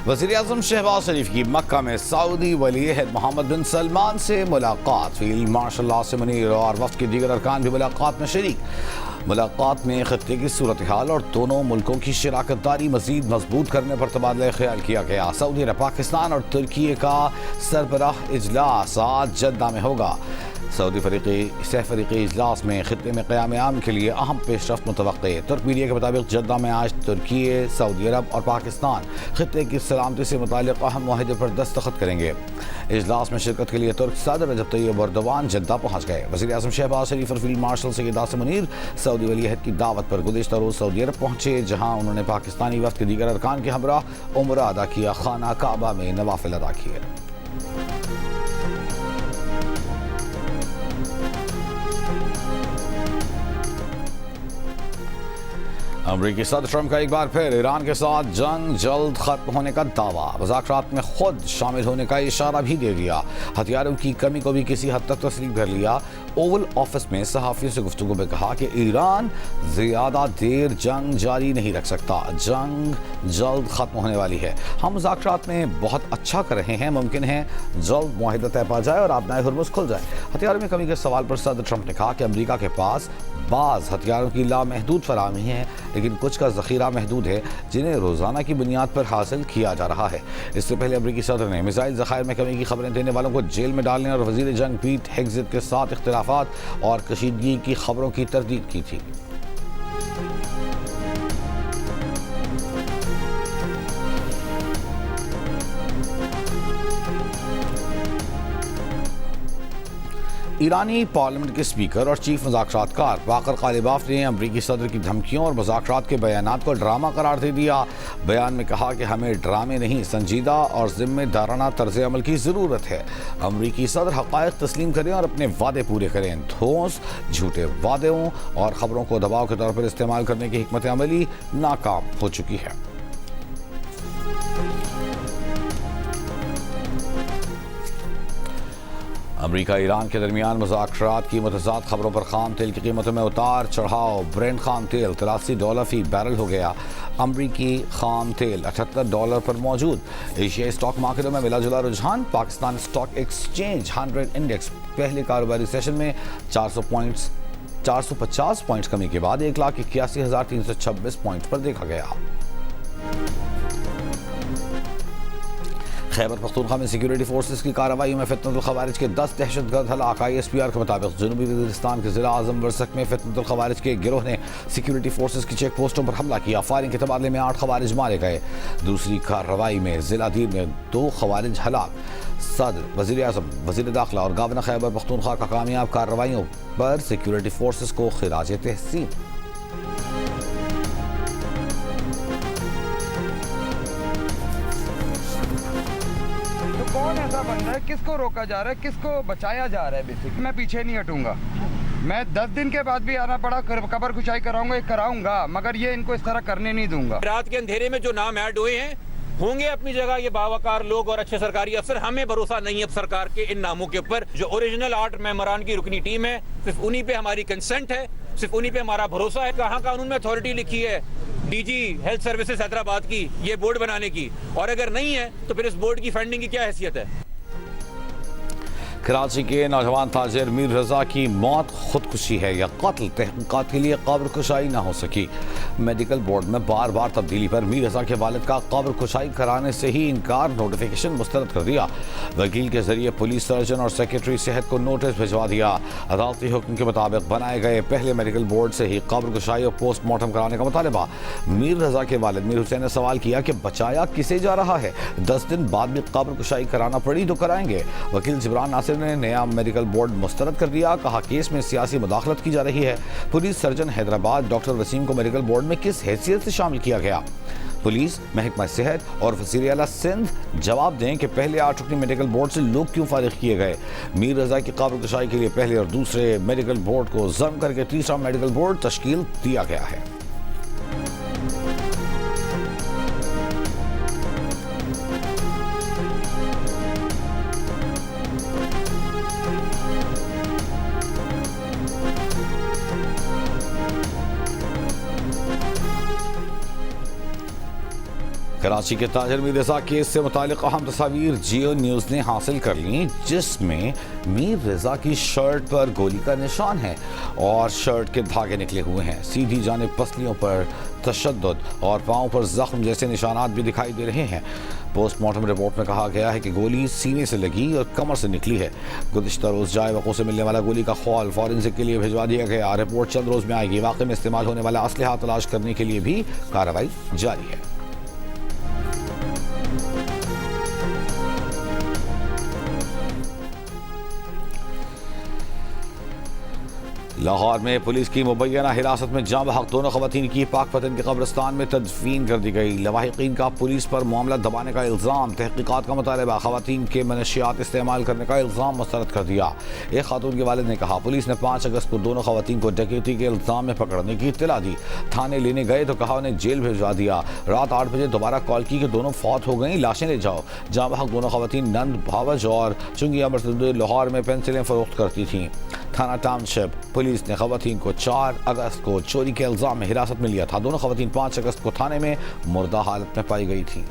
वज़ीर-ए-आज़म शहबाज शरीफ की मक्का में सऊदी वली-ए-अहद मोहम्मद बिन सलमान से मुलाकात। फील्ड मार्शल आसिम मुनीर और वफ़द के दीगर अरकान भी मुलाकात में शरीक। मुलाकात में खत्ते की सूरत हाल और दोनों मुल्कों की शराकत दारी मज़ीद मजबूत करने पर तबादला ख्याल किया गया। सऊदी अरब, पाकिस्तान और तुर्की का सरबराह इजलास आज जद्दा में होगा। सऊदी फरीक़ी इजलास में खत्ते में क़याम आम के लिए अहम पेशरफ्त मुतवक्के। तुर्क मीडिया के मुताबिक जद्दा में आज तुर्की, सऊदी अरब और पाकिस्तान खत्ते की सलामती से मुताल्लिक़ अहम मुआहदे पर दस्तखत करेंगे। इजलास में शिरकत के लिए तुर्क सदर रजब तैयब एर्दोगान जद्दा पहुँच गए। वज़ीर-ए-आज़म शहबाज शरीफ और field marshal Syed Asim Munir Saudi वली-ए-अहद की दावत पर गुज़िश्ता रोज़ सऊदी अरब पहुँचे, जहाँ उन्होंने पाकिस्तानी वफ़द के दीगर अरकान के हमराह उम्रा अदा किया। खाना काबा में नवाफिल अदा किए। अमरीकी सदर ट्रंप का एक बार फिर ईरान के साथ जंग जल्द खत्म होने का दावा। मुज़ाकरात में खुद शामिल होने का इशारा भी दे दिया। हथियारों की कमी को भी किसी हद तक तस्लीम कर लिया। ओवल ऑफिस में सहाफ़ियों से गुफ्तगू में कहा कि ईरान ज़्यादा देर जंग जारी नहीं रख सकता। जंग जल्द खत्म होने वाली है। हम मुज़ाकरात में बहुत अच्छा कर रहे हैं। मुमकिन है जल्द मुआहिदा तय पा जाए और आबनाए हुर्मुज़ खुल जाए। हथियारों में कमी के सवाल पर सदर ट्रंप ने कहा कि अमरीका के पास बाज़ हथियारों की लामहदूद फराहमी है, लेकिन कुछ का ज़ख़ीरा महदूद है जिन्हें रोज़ाना की बुनियाद पर हासिल किया जा रहा है। इससे पहले अमरीकी सदर ने मिसाइल ज़ख़ायर में कमी की खबरें देने वालों को जेल में डालने और वज़ीर जंग पीट हेग्ज़िट के साथ इख्तिलाफ़ात और कशीदगी की खबरों की तरदीद की थी। ईरानी पार्लियामेंट के स्पीकर और चीफ मुज़ाकरातकार बाकर कालिबाफ ने अमरीकी सदर की धमकियों और मुज़ाकरात के बयानात को ड्रामा करार दे दिया। बयान में कहा कि हमें ड्रामे नहीं, संजीदा और जिम्मेदाराना तर्ज अमल की ज़रूरत है। अमरीकी सदर हक़ाइक़ तस्लीम करें और अपने वादे पूरे करें। ठोस झूठे वादों और ख़बरों को दबाव के तौर पर इस्तेमाल करने की हिकमत अमली नाकाम हो चुकी है। अमरीका ईरान के दरमियान मुज़ाकरात की मुतज़ाद खबरों पर खाम तेल की कीमतों में उतार चढ़ाव। ब्रेंट खाम तेल $83 फी बैरल हो गया। अमरीकी खाम तेल $78 पर मौजूद। एशियाई स्टॉक मार्केटों में मिला जुला रुझान। पाकिस्तान स्टॉक एक्सचेंज 100 इंडेक्स पहले कारोबारी सेशन में 450 पॉइंट्स कमी के बाद 1,81,326 पॉइंट पर देखा गया। खैबर पख्तूनख्वा में सिक्योरिटी फोर्सेस की कार्रवाई में फितनतुल खवारिज के 10 दहशतगर्द हलाक। ISPR के मुताबिक जनूबी वज़ीरिस्तान के ज़िला आज़म वर्सक में फितनतुल खवारिज के गिरोह ने सिक्योरिटी फोर्सेस की चेक पोस्टों पर हमला किया। फायरिंग के तबादले में 8 खवारिज मारे गए। दूसरी कार्रवाई में ज़िला दीर में 2 खवारिज हलाक। सदर, वज़ीर-ए-आज़म, वज़ीर दाखिला और गवर्नर खैबर पख्तूनख्वा का कामयाब कार्रवाइयों पर सिक्योरिटी फोर्सेस को खिराज तहसीन। कौन ऐसा बंदा है, किसको रोका जा रहा है, किसको बचाया जा रहा है? बेसिक मैं पीछे नहीं हटूंगा। मैं 10 दिन के बाद भी आना पड़ा कबर कुचाई कराऊंगा, मगर ये इनको इस तरह करने नहीं दूंगा। रात के अंधेरे में जो नाम ऐड हुए हैं होंगे अपनी जगह ये बावकार लोग और अच्छे सरकारी अफसर। हमें भरोसा नहीं है सरकार के इन नामों के ऊपर। जो ओरिजिनल आर्ट मेमोरान की रुकनी टीम है, सिर्फ उन्हीं पे हमारी कंसेंट है, सिर्फ उन्हीं पे हमारा भरोसा है। कहाँ कानून में अथॉरिटी लिखी है DG हेल्थ सर्विसेज हैदराबाद की ये बोर्ड बनाने की? और अगर नहीं है तो फिर इस बोर्ड की फंडिंग की क्या हैसियत है? कराची के नौजवान ताजिर मीर रजा की मौत खुदकुशी है या कत्ल, तहकीकात के लिए कब्र कुशाई न हो सकी। मेडिकल बोर्ड में बार बार तब्दीली पर मीर रजा के वालिद का कब्र कुशाई कराने से ही इनकार, नोटिफिकेशन मुस्तरद कर दिया। वकील के जरिए पुलिस सर्जन और सेक्रेटरी सेहत को नोटिस भिजवा दिया। अदालती हुक्म के मुताबिक बनाए गए पहले मेडिकल बोर्ड से ही कब्र कुशाई और पोस्टमार्टम कराने का मुतालबा। मीर रजा के वालिद मीर हुसैन ने सवाल किया कि बचाया किसे जा रहा है? 10 दिन बाद भी कब्र कुशाई कराना पड़ी तो कराएंगे। वकील जिब्रान नासिर ने नया मेडिकल बोर्ड मुस्तरद कर दिया। कहा केस में सियासी मुदाखलत की जा रही है। Police surgeon Hyderabad doctor Wasim को मेडिकल बोर्ड में किस हैसियत से शामिल किया गया? पुलिस, महकमा सेहत और वज़ीर आला सिंध जवाब दें कि पहले 8 रुकनी मेडिकल बोर्ड से लोग क्यों फारिग किए गए। मीर रजा की कब्र कुशाई के लिए पहले और दूसरे मेडिकल बोर्ड को जम करके तीसरा मेडिकल बोर्ड तश्कील दिया गया है। कराची के ताजिर मीर रजा केस से मुतालिक अहम तस्वीर जियो न्यूज़ ने हासिल कर ली, जिसमें मीर रजा की शर्ट पर गोली का निशान है और शर्ट के धागे निकले हुए हैं। सीधी जानिब पसलियों पर तशद्दुद और पाँव पर जख्म जैसे निशानात भी दिखाई दे रहे हैं। पोस्टमार्टम रिपोर्ट में कहा गया है कि गोली सीने से लगी और कमर से निकली है। गुज़िश्ता रोज़ जाए वक़ू से मिलने वाला गोली का खौल फॉरेंसिक के लिए भिजवा दिया गया। रिपोर्ट चंद रोज़ में आएगी। वाक़े में इस्तेमाल होने वाला असलहा तलाश करने के लिए भी कार्रवाई जारी है। लाहौर में पुलिस की मुबैना हिरासत में जाँ बहक दोनों खवातीन की पाकपतन के कब्रिस्तान में तदफीन कर दी गई। लवाहिकीन का पुलिस पर मामला दबाने का इल्ज़ाम, तहकीकात का मुतालबा, खवातीन के मनशियात इस्तेमाल करने का इल्ज़ाम मुस्तरद कर दिया। एक खातून के वालिद ने कहा पुलिस ने 5 अगस्त को दोनों खवातीन को डकैती के इल्ज़ाम में पकड़ने की इत्तला दी। थाने लेने गए तो कहा उन्हें जेल भिजवा दिया। रात 8 बजे दोबारा कॉल की कि दोनों फौत हो गई, लाशें ले जाओ। जाँ बहक दोनों खवातीन नंद भावज और चुंगिया मर्तद लाहौर में पेंसिलें फरोख्त करती थीं। थाना टाउनशिप पुलिस ने खवातीन को 4 अगस्त को चोरी के इल्ज़ाम में हिरासत में लिया था। दोनों खवातीन 5 अगस्त को थाने में मुर्दा हालत में पाई गई थी।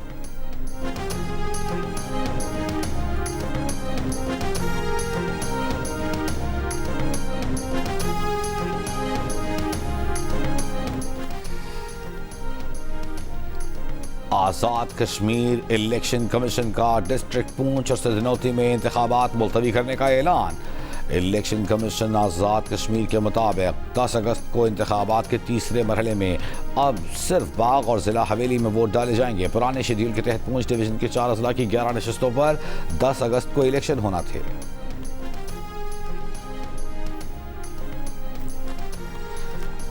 आज़ाद कश्मीर इलेक्शन कमीशन का डिस्ट्रिक्ट पूंछ और सदनौती में इंतखाबात मुलतवी करने का ऐलान। इलेक्शन कमीशन आज़ाद कश्मीर के मुताबिक 10 अगस्त को इंतखाबात के तीसरे मरहले में अब सिर्फ बाग और ज़िला हवेली में वोट डाले जाएंगे। पुराने शेड्यूल के तहत पूंछ डिवीज़न के 4 अजला की 11 नशस्तों पर 10 अगस्त को इलेक्शन होना थे।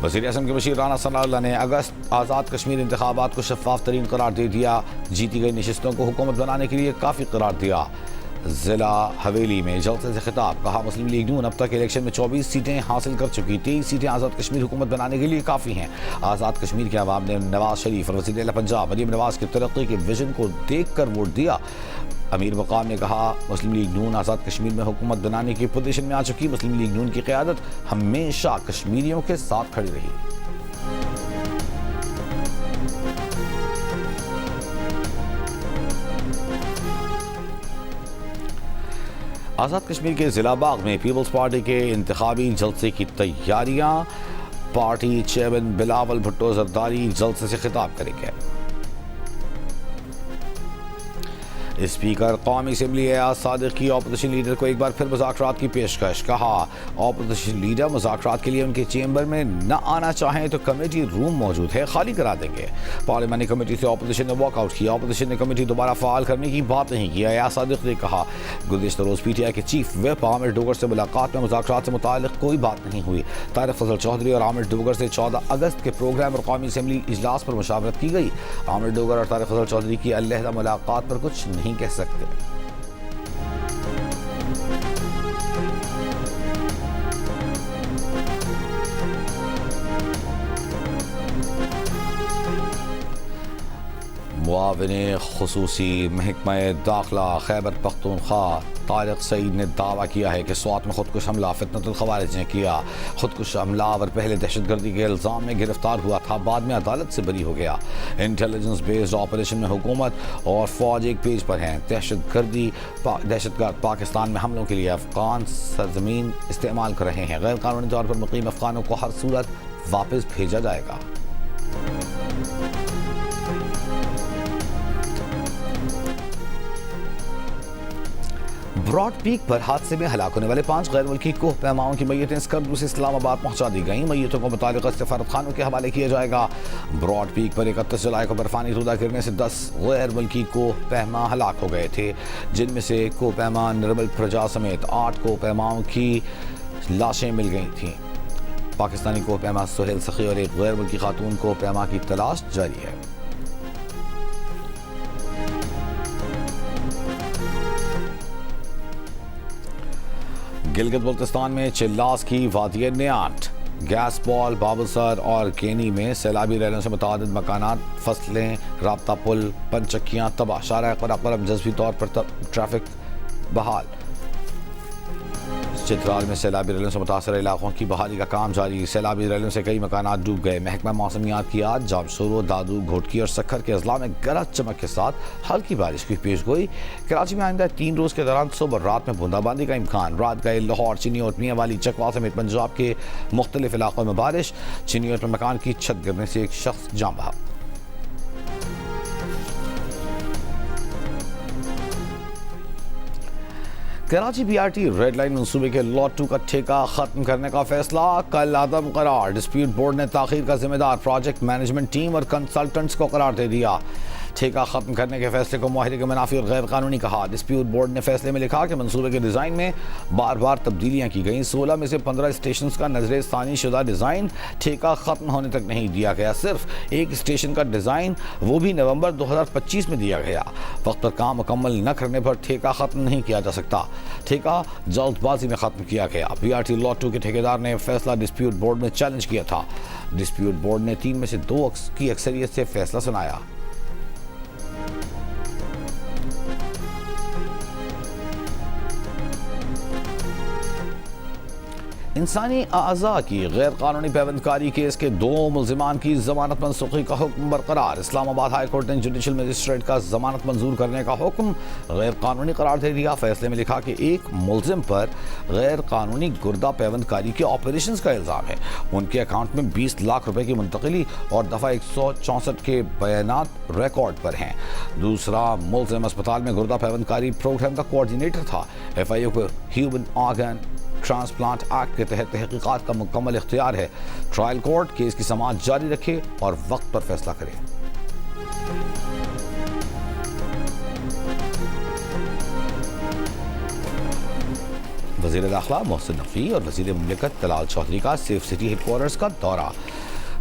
वज़ीर आज़म के बशीर राना सनाउल्लाह ने अगस्त आज़ाद कश्मीर इंतखाबात को शफाफ तरीन करार दे दिया। जीती गई नशस्तों को हुकूमत बनाने के लिए काफ़ी करार दिया। ज़िला हवेली में जलसे से खिताब, कहा मुस्लिम लीग नून अब तक इलेक्शन में 24 सीटें हासिल कर चुकी। 23 सीटें आज़ाद कश्मीर हुकूमत बनाने के लिए काफ़ी हैं। आज़ाद कश्मीर के अवाम ने नवाज शरीफ और वज़ीर आला पंजाब मरीम नवाज के तरक्की के विजन को देख कर वोट दिया। अमीर मकाम ने कहा मुस्लिम लीग नून आज़ाद कश्मीर में हुकूमत बनाने की पोजीशन में आ चुकी। मुस्लिम लीग नून की क़यादत हमेशा कश्मीरियों के साथ खड़ी रही। आज़ाद कश्मीर के ज़िला बाग में पीपल्स पार्टी के इंतखाबी जलसे की तैयारियां। पार्टी चेयरमैन बिलावल भुट्टो जरदारी जलसे से खिताब करेंगे। स्पीकर कौमी असम्बली एयाज सादिक की अपोजिशन लीडर को एक बार फिर मुज़ाकरात की पेशकश। कहा अपोजिशन लीडर मुज़ाकरात के लिए उनके चेंबर में न आना चाहें तो कमेटी रूम मौजूद है, खाली करा देंगे। पार्लियामानी कमेटी से अपोजिशन ने वॉकआउट किया। अपोजिशन ने कमेटी दोबारा फ़ाल करने की बात नहीं की। एयाज सादिक ने कहा गुज़िश्ता रोज़ PTI के चीफ व्हिप आमिर डोगर से मुलाकात में मुज़ाकरात से मुताल्लिक़ कोई बात नहीं हुई। तारिक फजल चौधरी और आमिर डोगर से 14 अगस्त के प्रोग्राम और कौमी असम्बली इजलास पर मुशावरत की गई। आमिर डोगर और तारिक फजल चौधरी की अलहदा मुलाकात पर कुछ नहीं कह सकते। मुआविन खुसूसी महकमा दाखिला खैबर पख्तूनख्वा तारिक सईद ने दावा किया है कि स्वात में खुदकुश हमला फितनतुल खवारिज ने किया। खुदकुश हमलावर पहले दहशतगर्दी के इल्ज़ाम में गिरफ्तार हुआ था, बाद में अदालत से बरी हो गया। इंटेलिजेंस बेस्ड ऑपरेशन में हुकूमत और फौज एक पेज पर हैं। दहशतगर्द पाकिस्तान में हमलों के लिए अफगान सरजमीन इस्तेमाल कर रहे हैं। गैर कानूनी तौर पर मुकीम अफगानों को हर सूरत वापस भेजा जाएगा। ब्रॉड पीक पर हादसे में हलाक होने वाले 5 गैर मुल्की कोह पैमाओं की मैयतें स्कर्दू से इस्लामाबाद पहुंचा दी गई। मैयतों को मुतालिक सफारत खानों के हवाले किया जाएगा। ब्रॉड पीक पर 31 जुलाई को बर्फानी रूदा गिरने से 10 गैर मुल्की कोह पैमा हलाक हो गए थे, जिनमें से कोह पैमा निर्मल प्रजा समेत 8 कोह पैमाओं की लाशें मिल गई थीं। पाकिस्तानी कोह पैमा सुहेल सखी और एक गैर मुल्की खातून कोह पैमा की तलाश जारी है। गिलगित बल्तिस्तान में चिल्लास की वादिय नियाट, गैस बॉल, बाबुसर और केनी में सैलाबी रैलों से मुतादिद मकानात, फसलें, राब्ता पुल, पंचक्कियाँ तबाह। शारा करम जज्वी तौर पर ट्रैफिक बहाल। चित्राल में सैलाबी रैलियों से मुतासर इलाकों की बहाली का काम जारी। सैलाबी रैलियों से कई मकानात डूब गए। महकमा मौसमियात की आज जामशोरो, दादू, घोटकी और सक्खर के अजला में गरज चमक के साथ हल्की बारिश की पेशगोई। कराची में आइंदा 3 रोज के दौरान सुबह और रात में बूंदाबांदी का इम्कान। रात गए लाहौर, चिनियोट, मियांवाली, चकवा समेत पंजाब के मुख्तलिफ इलाकों में बारिश। चिनियोट में मकान की छत गिरने से एक शख्स जान बहा। कराची बीआरटी रेड लाइन मंसूबे के लॉट 2 का ठेका खत्म करने का फैसला कल आदम करार। डिस्प्यूट बोर्ड ने ताखीर का जिम्मेदार प्रोजेक्ट मैनेजमेंट टीम और कंसल्टेंट्स को करार दे दिया। ठेका खत्म करने के फैसले को मुआहदे के मुनाफी और गैर कानूनी कहा। डिस्प्यूट बोर्ड ने फैसले में लिखा कि मंसूबे के डिज़ाइन में बार बार तब्दीलियाँ की गई। 16 में से 15 स्टेशन का नजर सानी शुदा डिज़ाइन ठेका खत्म होने तक नहीं दिया गया। सिर्फ एक स्टेशन का डिज़ाइन, वो भी नवंबर 2025 में दिया गया। वक्त पर काम मुकम्मल न करने पर ठेका खत्म नहीं किया जा सकता। ठेका जल्दबाजी में खत्म किया गया। बीआरटी लॉट 2 के ठेकेदार ने फैसला डिस्प्यूट बोर्ड में चैलेंज किया था। डिस्प्यूट बोर्ड ने 3 में से 2 की अक्सरियत से फैसला सुनाया। इंसानी आज़ा की गैर कानूनी पैबंदकारी केस के 2 मुल्जिमान की जमानत मनसूखी का हुक्म बरकरार। इस्लामाबाद हाई कोर्ट ने जुडिशल मजिस्ट्रेट का जमानत मंजूर करने का हुक्म गैर कानूनी करार दे दिया। फैसले में लिखा कि एक मुल्जिम पर गैर कानूनी गुर्दा पैबंदकारी के ऑपरेशन का इल्ज़ाम है। उनके अकाउंट में 20 लाख रुपए की मुंतकिली और दफ़ा 164 के बयानात रिकॉर्ड पर हैं। दूसरा मुल्जिम अस्पताल में गुर्दा पैबंदकारी प्रोग्राम का कोऑर्डिनेटर था। FIU को ह्यूमन ऑर्गन ट्रांसप्लांट एक्ट के तहत तहकीकात का मुकम्मल इख्तियार है। ट्रायल कोर्ट केस की समाअत जारी रखे और वक्त पर फैसला करे। वज़ीर दाखिला मोहसिन नकवी और वज़ीर मुमलिकत तलाल चौधरी का सेफ सिटी हेडक्वार्टर्स का दौरा।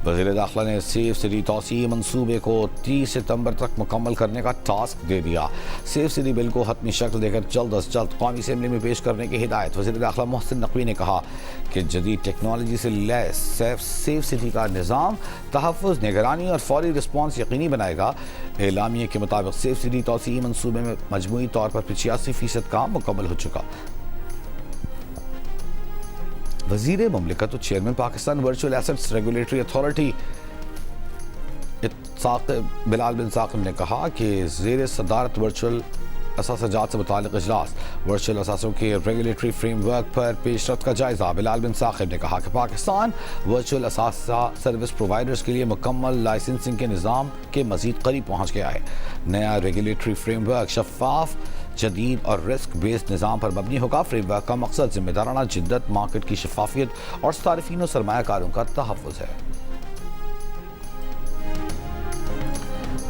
वज़ीर दाखिला ने सेफ सिटी तौसीई मंसूबे को 30 सितंबर तक मुकम्मल करने का टास्क दे दिया। सेफ सिटी बिल को हतमी शक्ल देकर जल्द अज जल्द कौमी असेंबली में पेश करने की हिदायत। वज़ीर दाखिला मोहसिन नकवी ने कहा कि जदीद टेक्नोलॉजी से लैस सेफ सिटी का निज़ाम तहफ़्फ़ुज़, निगरानी और फौरी रिस्पॉन्स यकीनी बनाएगा। एलामिया के मुताबिक सेफ सिटी तौसीई मंसूबे में मजमूई तौर पर 85% काम मुकम्मल हो चुका। वज़ीर मुमलिकत और chairman Pakistan virtual assets regulatory authority Bilal bin Saqib ने कहा कि ज़ेर सदारत वर्चुअल असासाजात से मुताल्लिक़ इजलास वर्चुअल असासों के रेगुलेटरी फ्रेमवर्क पर पेशरफ्त का जायज़ा। बिलाल बिन साकिब ने कहा कि पाकिस्तान वर्चुअल असासा सर्विस प्रोवाइडर्स के लिए मुकम्मल लाइसेंसिंग के निज़ाम के मज़ीद करीब पहुँच गया है। नया रेगुलेटरी फ्रेमवर्क शफाफ, जदीद और रिस्क बेस्ड निज़ाम पर मबनी होगा। फ्रेमवर्क का मकसद जिम्मेदाराना जिद्दत, मार्केट की शफाफियत और सारिफीन और सरमायाकारों का तहफ़्फ़ुज़ है।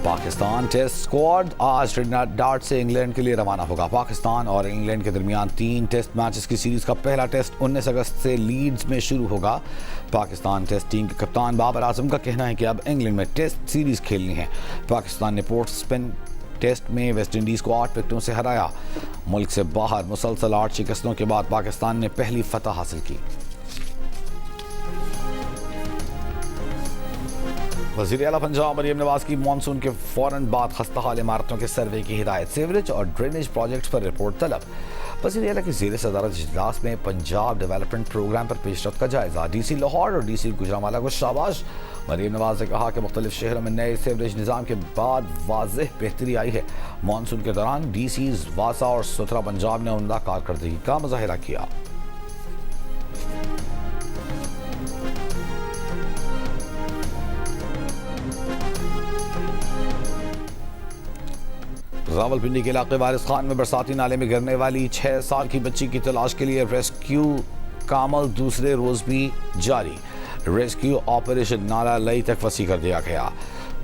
पाकिस्तान टेस्ट स्क्वाड आज ट्रिनिडाद से इंग्लैंड के लिए रवाना होगा। पाकिस्तान और इंग्लैंड के दरमियान 3 टेस्ट मैचेस की सीरीज का पहला टेस्ट 19 अगस्त से लीड्स में शुरू होगा। पाकिस्तान टेस्ट टीम के कप्तान बाबर आजम का कहना है कि अब इंग्लैंड में टेस्ट सीरीज खेलनी है। पाकिस्तान ने पोर्ट स्पेन टेस्ट में वेस्ट इंडीज़ को 8 विकेटों से हराया। मुल्क से बाहर मुसलसल 8 शिकस्तों के बाद पाकिस्तान ने पहली फतह हासिल की। वज़ीर आला पंजाब मरियम नवाज की मानसून के फौरन बाद खस्ताहाल इमारतों के सर्वे की हिदायत। सीवरेज और ड्रेनेज प्रोजेक्ट्स पर रिपोर्ट तलब। वज़ीर आला की ज़ेर सदारत इजलास में पंजाब डेवलपमेंट प्रोग्राम पर पेशरफ्त का जायजा। DC लाहौर और DC गुजरांवाला को शाबाश। मरियम नवाज ने कहा कि मुख्तलिफ शहरों में नए सीवरेज निज़ाम के बाद वाज़ेह बेहतरी आई है। मानसून के दौरान DCs वासा और सुथरा पंजाब ने उम्दा कारकर्दगी का मुजाहिरा किया। रावलपिंडी के इलाके वारिस खान में बरसाती नाले में गिरने वाली 6 साल की बच्ची की तलाश के लिए रेस्क्यू का अमल दूसरे रोज भी जारी। रेस्क्यू ऑपरेशन नाला लई तक वसी कर दिया गया।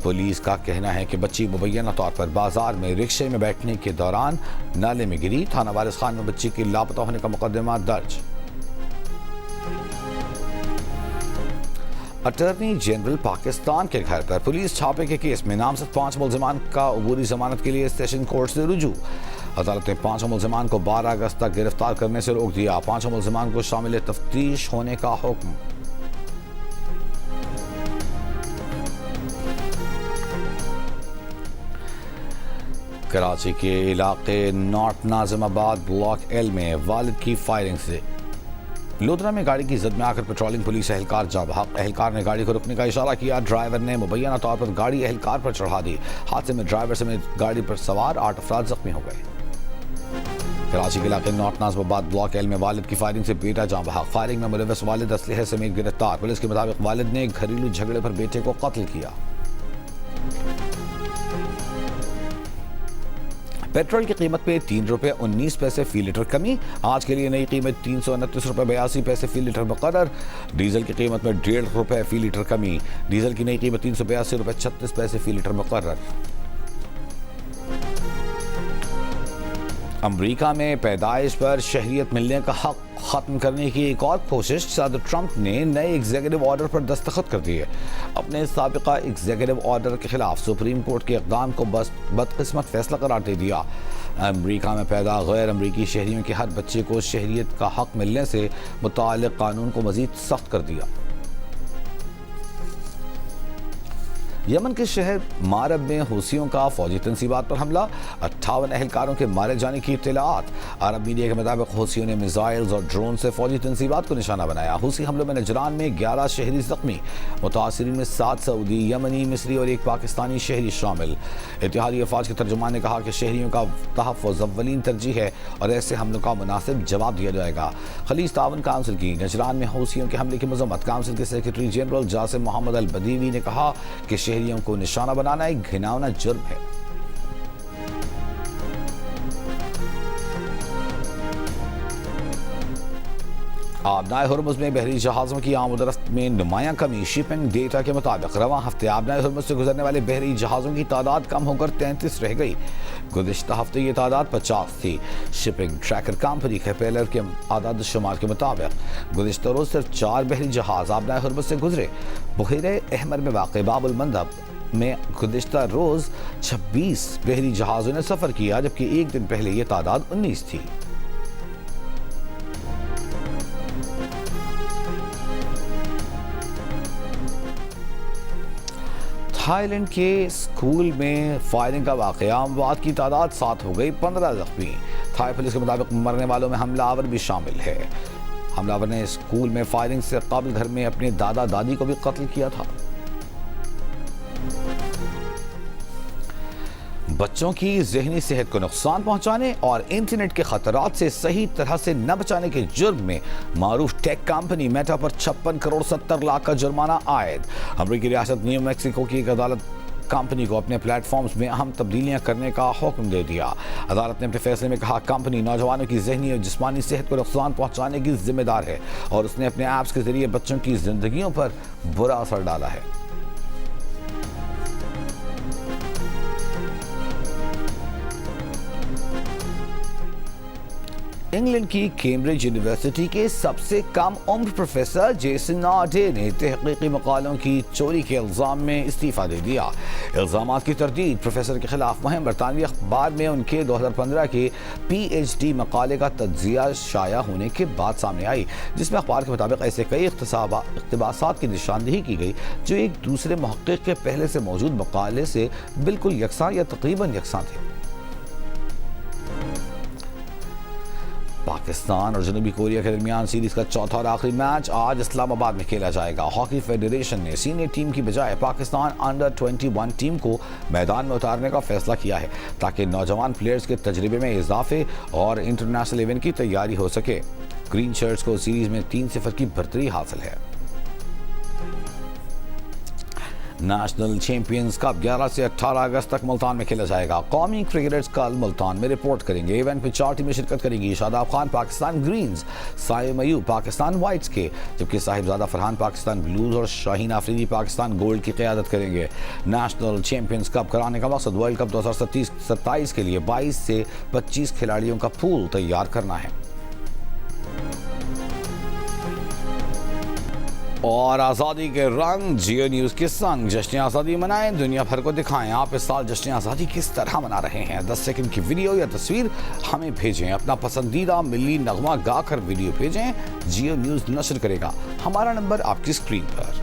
पुलिस का कहना है कि बच्ची मुबैना तौर पर बाजार में रिक्शे में बैठने के दौरान नाले में गिरी। थाना वारिस खान में बच्ची के लापता होने का मुकदमा दर्ज। अटॉर्नी जनरल पाकिस्तान के घर पर पुलिस छापे के केस में नामजद 5 मुल्जिमान का अबूरी जमानत के लिए सेशन कोर्ट से रुजू। अदालत ने 5 मुल्जिमान को 12 अगस्त तक गिरफ्तार करने से रोक दिया। 5 मुल्जिमान को शामिल तफ्तीश होने का हुक्म। कराची के इलाके नॉर्थ नाजिमाबाद ब्लॉक L में वालिद की फायरिंग से लोधरा में गाड़ी की जद में आकर पेट्रोलिंग पुलिस एहलकार जा बहक। एहलकार ने गाड़ी को रुकने का इशारा किया, ड्राइवर ने मुबैना तौर पर गाड़ी एहलकार पर चढ़ा दी। हादसे में ड्राइवर समेत गाड़ी पर सवार 8 अफराद जख्मी हो गए। कराची के इलाके नॉर्थ नाज़िमाबाद ब्लॉक एल में वालिद की फायरिंग से बेटा जाँ बहक। फायरिंग में मुलव्वस वालिद असलहे समेत गिरफ्तार। पुलिस के मुताबिक वालिद ने घरेलू झगड़े पर बेटे को कत्ल किया। पेट्रोल की कीमत में 3 रुपये 19 पैसे फी लीटर कमी। आज के लिए नई कीमत 329 रुपये 82 पैसे फी लीटर मुकर्रर। डीजल की कीमत में 1.5 रुपये फी लीटर कमी। डीजल की नई कीमत 382 रुपये 36 पैसे फी लीटर मुकर्रर। अमरीका में पैदाइश पर शहरियत मिलने का हक खत्म करने की एक और कोशिश। सदर ट्रंप ने नए एग्जीक्यूटिव ऑर्डर पर दस्तखत कर दिए। अपने साबिका एग्जीक्यूटिव ऑर्डर के खिलाफ सुप्रीम कोर्ट के इक़दाम को बदकिस्मत फैसला करार दे दिया। अमरीका में पैदा गैर अमरीकी शहरियों के हर बच्चे को शहरियत का हक मिलने से मुताल्लिक़ कानून को मज़ीद सख्त कर दिया। यमन के शहर मारब में हूसियों का फौजी तंसीबात पर हमला। 58 एहलकारों के मारे जाने की इत्तलात। अरब मीडिया के मुताबिक हूसियों ने मिसाइल्स और ड्रोन से फौजी तंसीबात को निशाना बनाया। हूसी हमलों में नजरान में 11 शहरी जख्मी। मुतासिरीन में 7 सऊदी, यमनी, मिस्री और एक पाकिस्तानी शहरी शामिल। इत्तेहादी अफवाज के तर्जुमान ने कहा कि शहरियों का तहफ़्फ़ुज़ अव्वलीन तरजीह है और ऐसे हमलों का मुनासिब जवाब दिया जाएगा। खलीज तावन काउंसिल की नजरान में हूसियों के हमले की मज़म्मत। काउंसिल के सेक्रेटरी जनरल जासिम मोहम्मद अल बदीवी ने कहा कि शहरियों को निशाना बनाना एक घिनौना जुर्म है। आबनाए हुर्मुज़ में बहरी जहाज़ों की आमद-ओ-रफ्त में नुमायां कमी। शिपिंग डेटा के मुताबिक रवां हफ्ते आबनाए हुर्मुज़ से गुजरने वाले बहरी जहाज़ों की तादाद कम होकर 33 रह गई। गुज़िश्ता हफ्ते ये तादाद 50 थी। शिपिंग ट्रैकर कंपनी कैपेलर के आदाद शुमार के मुताबिक गुज़िश्ता रोज़ सिर्फ 4 बहरी जहाज़ आबनाए हुर्मुज़ से गुजरे। बहरे अहमर में वाक़ बाबुल मंदब में गुज़िश्ता रोज़ 26 बहरी जहाज़ों ने सफ़र किया, जबकि एक दिन पहले ये तादाद 19 थी। थाईलैंड के स्कूल में फायरिंग का वाक़या, अमवात की तादाद 7 हो गई, 15 जख्मी। थाई पुलिस के मुताबिक मरने वालों में हमलावर भी शामिल है। हमलावर ने स्कूल में फायरिंग से कबल घर में अपने दादा दादी को भी कत्ल किया था। बच्चों की ज़हनी सेहत को नुकसान पहुंचाने और इंटरनेट के खतरात से सही तरह से न बचाने के जुर्म में मारूफ टेक कंपनी मेटा पर 56 करोड़ 70 लाख का जुर्माना आयद। अमरीकी रियासत न्यू मैक्सिको की एक अदालत कंपनी को अपने प्लेटफॉर्म्स में अहम तब्दीलियां करने का हुक्म दे दिया। अदालत ने अपने फैसले में कहा कंपनी नौजवानों की ज़हनी और जिस्मानी सेहत को नुकसान पहुंचाने की जिम्मेदार है और उसने अपने ऐप्स के जरिए बच्चों की जिंदगियों पर बुरा असर डाला है। इंग्लैंड की कैम्ब्रिज यूनिवर्सिटी के सबसे कम उम्र प्रोफेसर जेसन नाडे ने तहकीकी मकालों की चोरी के इल्ज़ाम में इस्तीफ़ा दे दिया। इल्ज़ामात की तरदीद प्रोफेसर के खिलाफ मुहिम बरतानवी अखबार में उनके 2015 के PhD मकाले का तज्ज़िया शाया होने के बाद सामने आई, जिसमें अखबार के मुताबिक ऐसे कई इक़्तिबासात की निशानदेही की गई जो एक दूसरे मुहक़्क़िक़ के पहले से मौजूद मकाले से बिल्कुल यकसां या तकरीबन यकसां थे। पाकिस्तान और जनूबी कोरिया के दरमियान सीरीज का चौथा और आखिरी मैच आज इस्लामाबाद में खेला जाएगा। हॉकी फेडरेशन ने सीनियर टीम की बजाय पाकिस्तान अंडर 21 टीम को मैदान में उतारने का फैसला किया है ताकि नौजवान प्लेयर्स के तजर्बे में इजाफे और इंटरनेशनल इवेंट की तैयारी हो सके। ग्रीन शर्ट्स को सीरीज में 3-0 की बढ़तरी हासिल है। नेशनल चैंपियंस कप 11 से 18 अगस्त तक मुल्तान में खेला जाएगा। कौमी क्रिकेटर्स कल मुल्तान में रिपोर्ट करेंगे। इवेंट में 4 टीमें शिरकत करेंगी। शादाब खान पाकिस्तान ग्रीन्स, साइम अयूब पाकिस्तान वाइट्स के, जबकि साहिबजादा फरहान पाकिस्तान ब्लूज और शाहीन आफरीदी पाकिस्तान गोल्ड की क़यादत करेंगे। नेशनल चैंपियंस कप कराने का मकसद वर्ल्ड कप 2027 के लिए 22 से 25 खिलाड़ियों का पूल तैयार करना है। और आज़ादी के रंग जियो न्यूज़ के संग जश्न आज़ादी मनाएं, दुनिया भर को दिखाएं आप इस साल जश्न आज़ादी किस तरह मना रहे हैं। 10 सेकंड की वीडियो या तस्वीर हमें भेजें। अपना पसंदीदा मिली नगमा गाकर वीडियो भेजें। जियो न्यूज़ नशर करेगा। हमारा नंबर आपकी स्क्रीन पर।